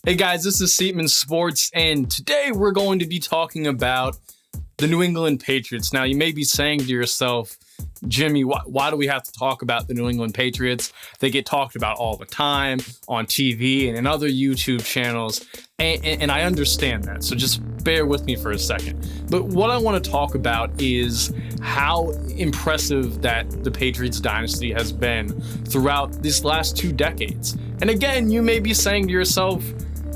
Hey guys, this is Seatman Sports, and today we're going to be talking about the New England Patriots. Now, you may be saying to yourself, Jimmy, why do we have to talk about the New England Patriots? They get talked about all the time on TV and in other YouTube channels, and I understand that, so just bear with me for a second. But what I want to talk about is how impressive that the Patriots dynasty has been throughout these last 2 decades. And again, you may be saying to yourself,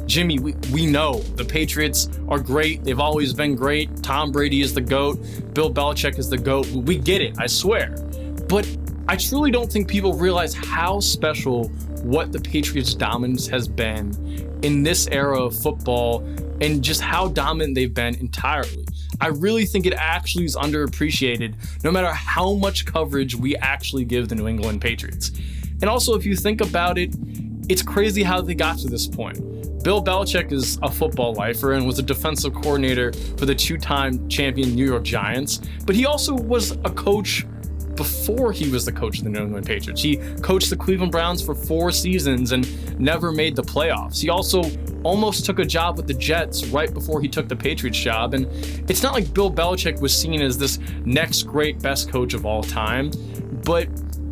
Jimmy, we know the Patriots are great. They've always been great. Tom Brady is the GOAT. Bill Belichick is the GOAT. We get it, I swear. But I truly don't think people realize how special what the Patriots' dominance has been in this era of football and just how dominant they've been entirely. I really think it actually is underappreciated no matter how much coverage we actually give the New England Patriots. And also, if you think about it, it's crazy how they got to this point. Bill Belichick is a football lifer and was a defensive coordinator for the 2-time champion New York Giants, but he also was a coach before he was the coach of the New England Patriots. He coached the Cleveland Browns for 4 seasons and never made the playoffs. He also almost took a job with the Jets right before he took the Patriots job, and it's not like Bill Belichick was seen as this next great best coach of all time, but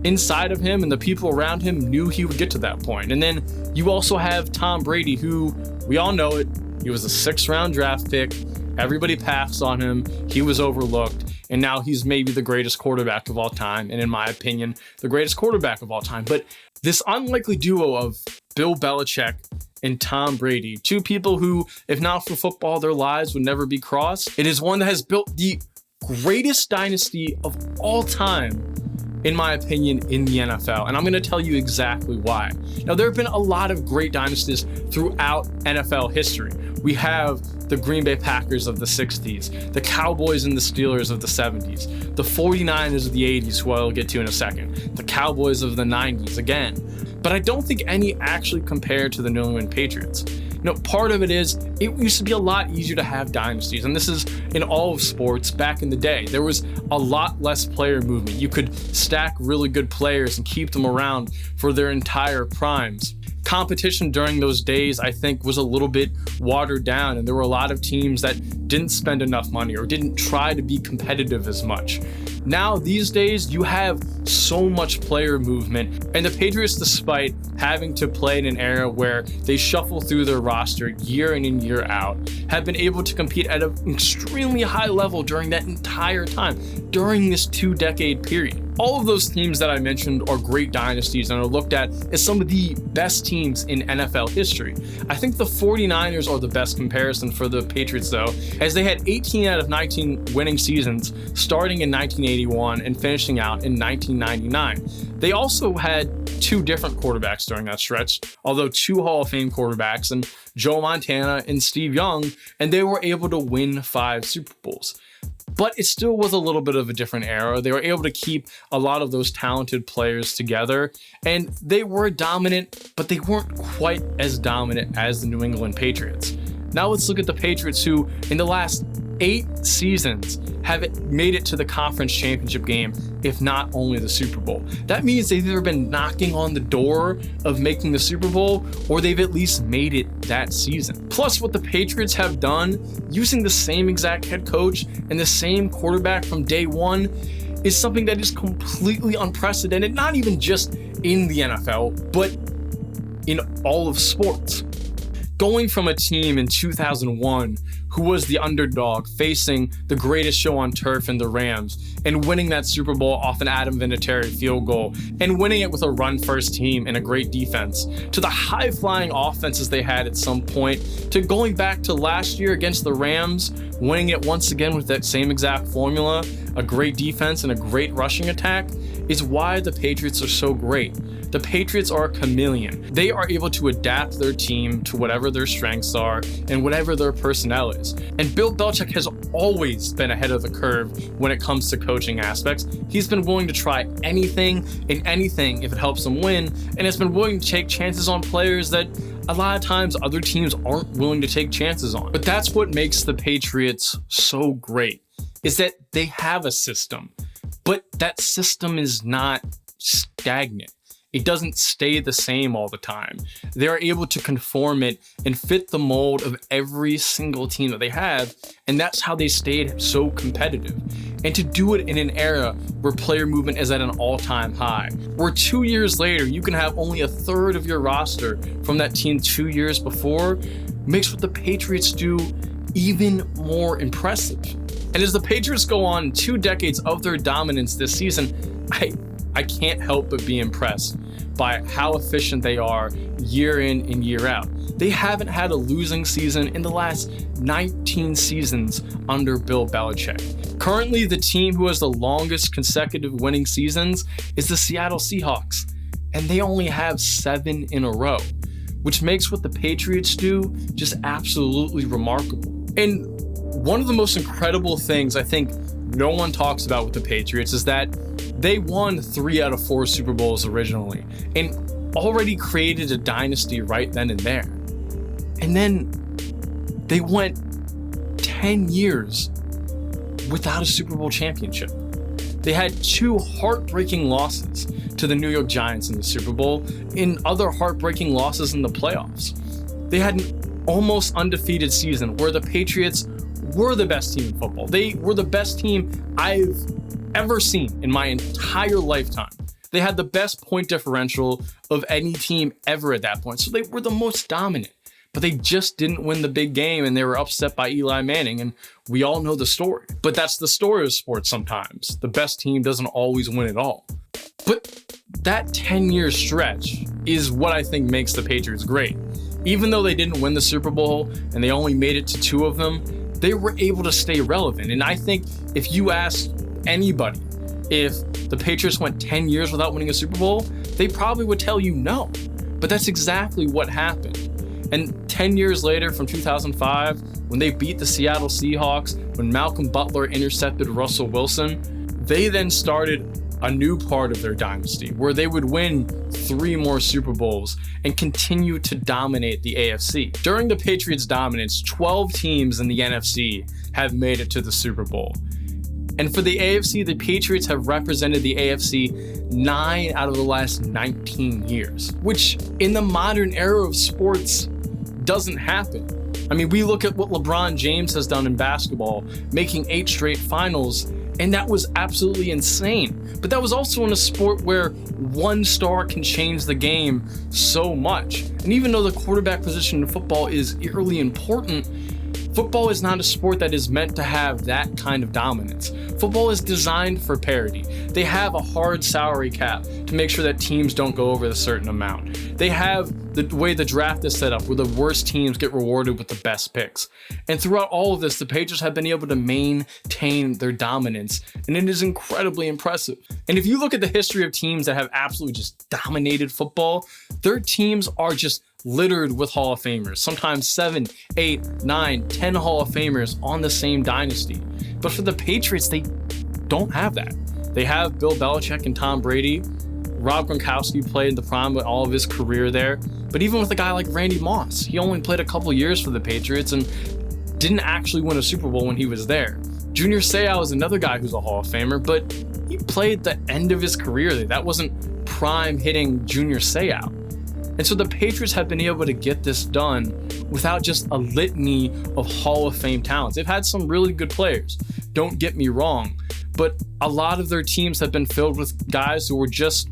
inside of him and the people around him knew he would get to that point. And then you also have Tom Brady, who, we all know it, he was a 6th-round draft pick. Everybody passed on him. He was overlooked. And now he's maybe the greatest quarterback of all time. And in my opinion, the greatest quarterback of all time. But this unlikely duo of Bill Belichick and Tom Brady, 2 people who, if not for football, their lives would never be crossed. It is one that has built the greatest dynasty of all time, in my opinion, in the NFL. And I'm going to tell you exactly why. Now, there have been a lot of great dynasties throughout NFL history. We have the Green Bay Packers of the 60s, the Cowboys and the Steelers of the 70s, the 49ers of the 80s, who I'll get to in a second, the Cowboys of the 90s again. But I don't think any actually compare to the New England Patriots. Part of it is it used to be a lot easier to have dynasties, and this is in all of sports back in the day. There was a lot less player movement. You could stack really good players and keep them around for their entire primes. Competition during those days, I think, was a little bit watered down, and there were a lot of teams that didn't spend enough money or didn't try to be competitive as much. Now, these days, you have so much player movement, and the Patriots, despite having to play in an era where they shuffle through their roster year in and year out, have been able to compete at an extremely high level during that entire time, during this 2-decade period. All of those teams that I mentioned are great dynasties and are looked at as some of the best teams in NFL history. I think the 49ers are the best comparison for the Patriots, though, as they had 18 out of 19 winning seasons starting in 1981 and finishing out in 1999. They also had 2 different quarterbacks during that stretch, although 2 Hall of Fame quarterbacks, and Joe Montana and Steve Young, and they were able to win 5 Super Bowls. But it still was a little bit of a different era. They were able to keep a lot of those talented players together, and they were dominant, but they weren't quite as dominant as the New England Patriots. Now let's look at the Patriots, who in the last 8 seasons have made it to the conference championship game, if not only the Super Bowl. That means they've either been knocking on the door of making the Super Bowl, or they've at least made it that season. Plus, what the Patriots have done, using the same exact head coach and the same quarterback from day one, is something that is completely unprecedented, not even just in the NFL, but in all of sports. Going from a team in 2001 who was the underdog facing the greatest show on turf in the Rams and winning that Super Bowl off an Adam Vinatieri field goal and winning it with a run-first team and a great defense, to the high-flying offenses they had at some point, to going back to last year against the Rams, winning it once again with that same exact formula, a great defense and a great rushing attack, is why the Patriots are so great. The Patriots are a chameleon. They are able to adapt their team to whatever their strengths are and whatever their personnel is. And Bill Belichick has always been ahead of the curve when it comes to coaching aspects. He's been willing to try anything and anything if it helps him win, and has been willing to take chances on players that a lot of times other teams aren't willing to take chances on. But that's what makes the Patriots so great, is that they have a system, but that system is not stagnant. It doesn't stay the same all the time. They're able to conform it and fit the mold of every single team that they have, and that's how they stayed so competitive. And to do it in an era where player movement is at an all-time high, where 2 years later you can have only a third of your roster from that team 2 years before, makes what the Patriots do even more impressive. And as the Patriots go on 2 decades of their dominance this season, I can't help but be impressed by how efficient they are year in and year out. They haven't had a losing season in the last 19 seasons under Bill Belichick. Currently, the team who has the longest consecutive winning seasons is the Seattle Seahawks, and they only have 7 in a row, which makes what the Patriots do just absolutely remarkable. And one of the most incredible things I think no one talks about with the Patriots is that they won 3 out of 4 Super Bowls originally and already created a dynasty right then and there. And then they went 10 years without a Super Bowl championship. They had 2 heartbreaking losses to the New York Giants in the Super Bowl and other heartbreaking losses in the playoffs. They had an almost undefeated season where the Patriots were the best team in football. They were the best team I've ever seen in my entire lifetime. They had the best point differential of any team ever at that point. So they were the most dominant, but they just didn't win the big game and they were upset by Eli Manning. And we all know the story, but that's the story of sports sometimes. The best team doesn't always win it all. But that 10-year stretch is what I think makes the Patriots great. Even though they didn't win the Super Bowl and they only made it to 2 of them, they were able to stay relevant. And I think if you asked anybody if the Patriots went 10 years without winning a Super Bowl, they probably would tell you no. But that's exactly what happened. And 10 years later, from 2005, when they beat the Seattle Seahawks, when Malcolm Butler intercepted Russell Wilson, they then started a new part of their dynasty where they would win 3 more Super Bowls and continue to dominate the AFC. During the Patriots' dominance, 12 teams in the NFC have made it to the Super Bowl. And for the AFC, the Patriots have represented the AFC 9 out of the last 19 years, which in the modern era of sports doesn't happen. I mean, we look at what LeBron James has done in basketball, making 8 straight finals, and that was absolutely insane. But that was also in a sport where one star can change the game so much. And even though the quarterback position in football is eerily important, football is not a sport that is meant to have that kind of dominance. Football is designed for parity. They have a hard salary cap to make sure that teams don't go over a certain amount. They have the way the draft is set up where the worst teams get rewarded with the best picks. And throughout all of this, the Patriots have been able to maintain their dominance, and it is incredibly impressive. And if you look at the history of teams that have absolutely just dominated football, their teams are just littered with Hall of Famers, sometimes 7, 8, 9, 10 Hall of Famers on the same dynasty. But for the Patriots, they don't have that. They have Bill Belichick and Tom Brady. Rob Gronkowski played the prime of all of his career there. But even with a guy like Randy Moss, he only played a couple years for the Patriots and didn't actually win a Super Bowl when he was there. Junior Seau is another guy who's a Hall of Famer, but he played the end of his career there. That wasn't prime hitting Junior Seau. And so the Patriots have been able to get this done without just a litany of Hall of Fame talents. They've had some really good players, don't get me wrong, but a lot of their teams have been filled with guys who were just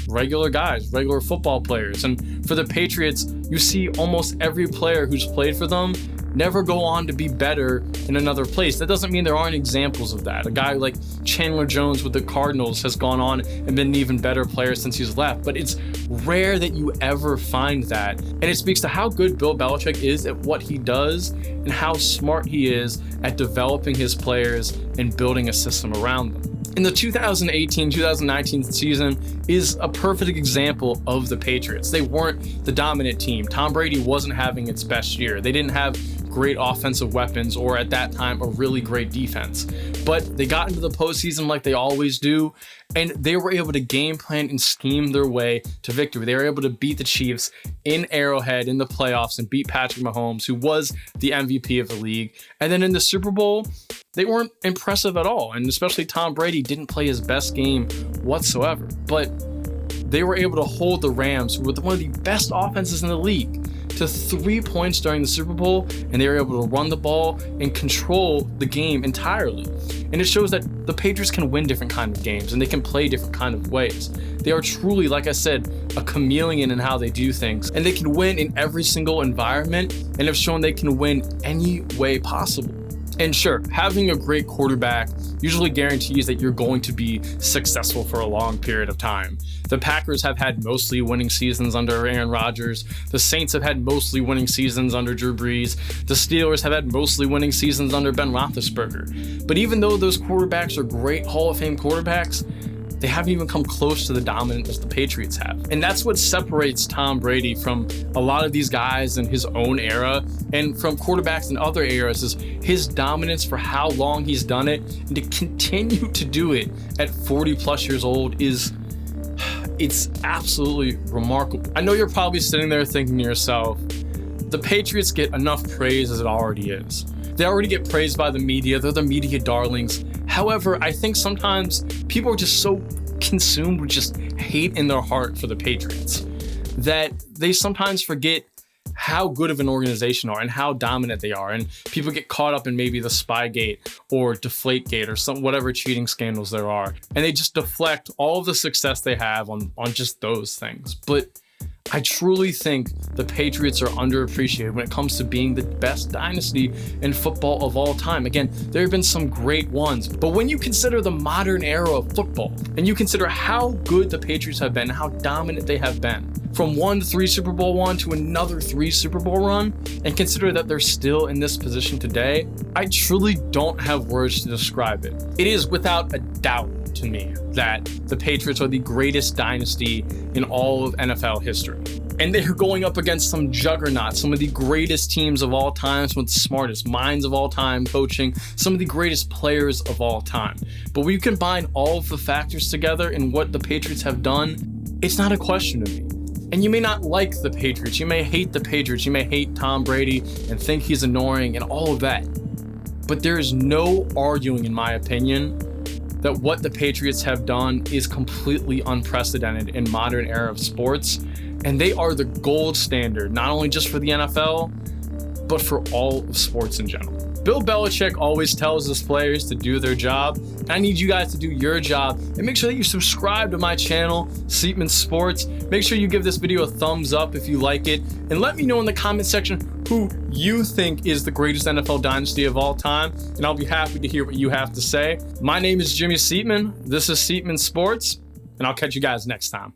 regular guys, regular football players. And for the Patriots, you see almost every player who's played for them never go on to be better in another place. That doesn't mean there aren't examples of that. A guy like Chandler Jones with the Cardinals has gone on and been an even better player since he's left, but it's rare that you ever find that. And it speaks to how good Bill Belichick is at what he does and how smart he is at developing his players and building a system around them. And the 2018-2019 season is a perfect example of the Patriots. They weren't the dominant team. Tom Brady wasn't having its best year. They didn't have great offensive weapons or at that time a really great defense. But they got into the postseason like they always do, and they were able to game plan and scheme their way to victory. They were able to beat the Chiefs in Arrowhead in the playoffs and beat Patrick Mahomes, who was the MVP of the league. And then in the Super Bowl, they weren't impressive at all. And especially Tom Brady didn't play his best game whatsoever. But they were able to hold the Rams with one of the best offenses in the league to 3 points during the Super Bowl, and they were able to run the ball and control the game entirely. And it shows that the Patriots can win different kind of games and they can play different kind of ways. They are truly, like I said, a chameleon in how they do things, and they can win in every single environment and have shown they can win any way possible. And sure, having a great quarterback usually guarantees that you're going to be successful for a long period of time. The Packers have had mostly winning seasons under Aaron Rodgers. The Saints have had mostly winning seasons under Drew Brees. The Steelers have had mostly winning seasons under Ben Roethlisberger. But even though those quarterbacks are great Hall of Fame quarterbacks, they haven't even come close to the dominance as the Patriots have. And that's what separates Tom Brady from a lot of these guys in his own era and from quarterbacks in other eras, is his dominance for how long he's done it, and to continue to do it at 40 plus years old it's absolutely remarkable. I know you're probably sitting there thinking to yourself, the Patriots get enough praise as it already is. They already get praised by the media. They're the media darlings. However, I think sometimes people are just so consumed with just hate in their heart for the Patriots that they sometimes forget how good of an organization are and how dominant they are. And people get caught up in maybe the Spygate or Deflategate or whatever cheating scandals there are. And they just deflect all of the success they have on just those things. But I truly think the Patriots are underappreciated when it comes to being the best dynasty in football of all time. Again, there have been some great ones, but when you consider the modern era of football and you consider how good the Patriots have been, how dominant they have been, from 1 to 3 Super Bowl run to another 3 Super Bowl run, and consider that they're still in this position today, I truly don't have words to describe it. It is without a doubt to me that the Patriots are the greatest dynasty in all of NFL history. And they're going up against some juggernauts, some of the greatest teams of all time, some of the smartest minds of all time coaching, some of the greatest players of all time. But when you combine all of the factors together and what the Patriots have done, it's not a question to me. And you may not like the Patriots, you may hate the Patriots, you may hate Tom Brady and think he's annoying and all of that. But there is no arguing, in my opinion, that what the Patriots have done is completely unprecedented in modern era of sports. And they are the gold standard, not only just for the NFL, but for all of sports in general. Bill Belichick always tells his players to do their job. I need you guys to do your job, and make sure that you subscribe to my channel, Seatman Sports. Make sure you give this video a thumbs up if you like it, and let me know in the comment section who you think is the greatest NFL dynasty of all time, and I'll be happy to hear what you have to say. My name is Jimmy Seatman. This is Seatman Sports, and I'll catch you guys next time.